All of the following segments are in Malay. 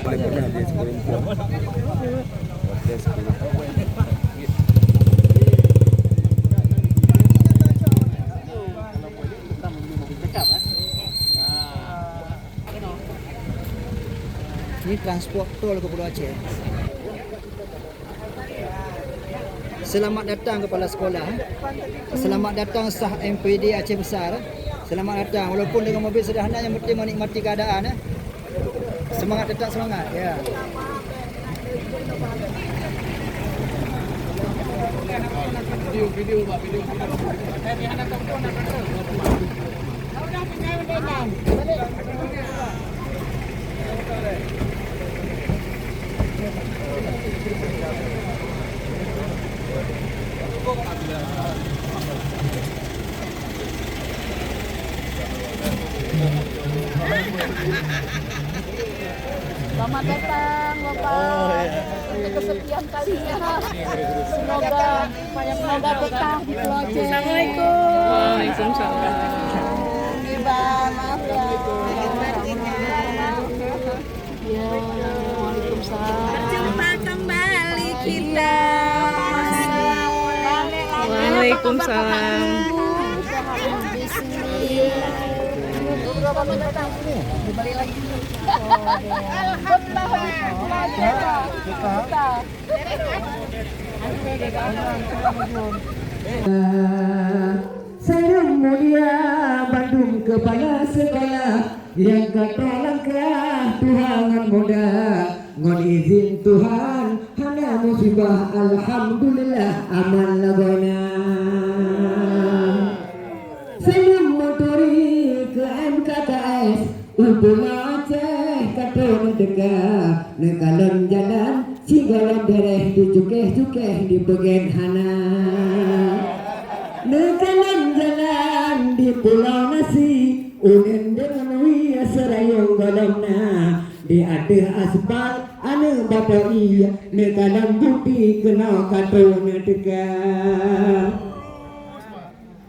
boleh pernah dia sebelum podcast ini transport tol ke Pulau Aceh. Selamat datang kepala sekolah. Selamat datang sah MPD Aceh Besar. Selamat datang walaupun dengan mobil sederhana yang penting menikmati keadaan. Semangat, tetap semangat ya. Video Pak, video. Selamat datang Bapak. Untuk kesekian kalinya. Semoga betah di Pulau Aceh. Assalamualaikum. Waalaikumsalam. Iba, maaf ya. Ya, waalaikumsalam. Berjumpa kembali kita. Waalaikumsalam. Di sini. Berapa menit datang sini? Balik lagi. Saya mulia Bandung kepala sekolah yang kata langkah Tuhan muda ngon izin Tuhan hana musibah alhamdulillah aman lagona saya motori ke MKTS Pulau Aceh katong deka nekalon jalan sigalan dereh dicukeh-cukeh di bagian hana nekalan jalan di Pulau Nasi unen dengan wia serayong golongna di adeh aspal ane bapa iya nekalan bukti kena katong deka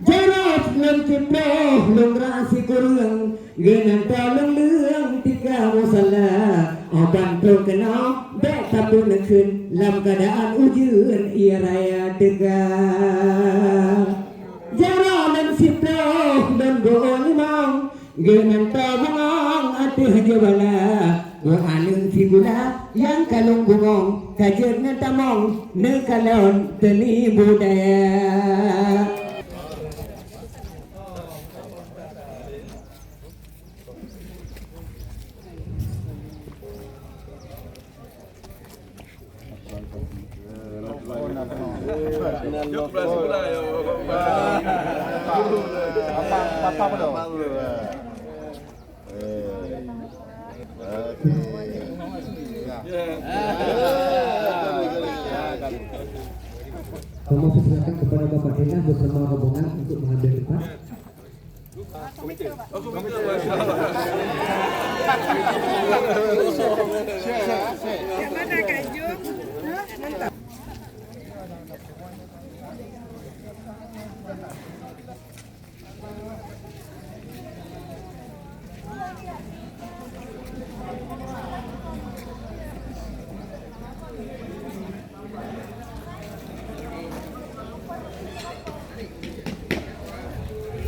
jarak lengkiplo lengrasi kurang genan tolong leung tiga masalah oban to kena bek tapun nekeun lam keadaan ujeun ia raya tegak jarak lengkiplo dan goon limang genan tolong atuh jabala goanun figura yang kalung bungong kajeun ngetamong nekalon teni budaya. Kami persilakan kepada Bapak Dina bersama rombongan untuk mengambil tempat. Siapa nak kajung? Mantap.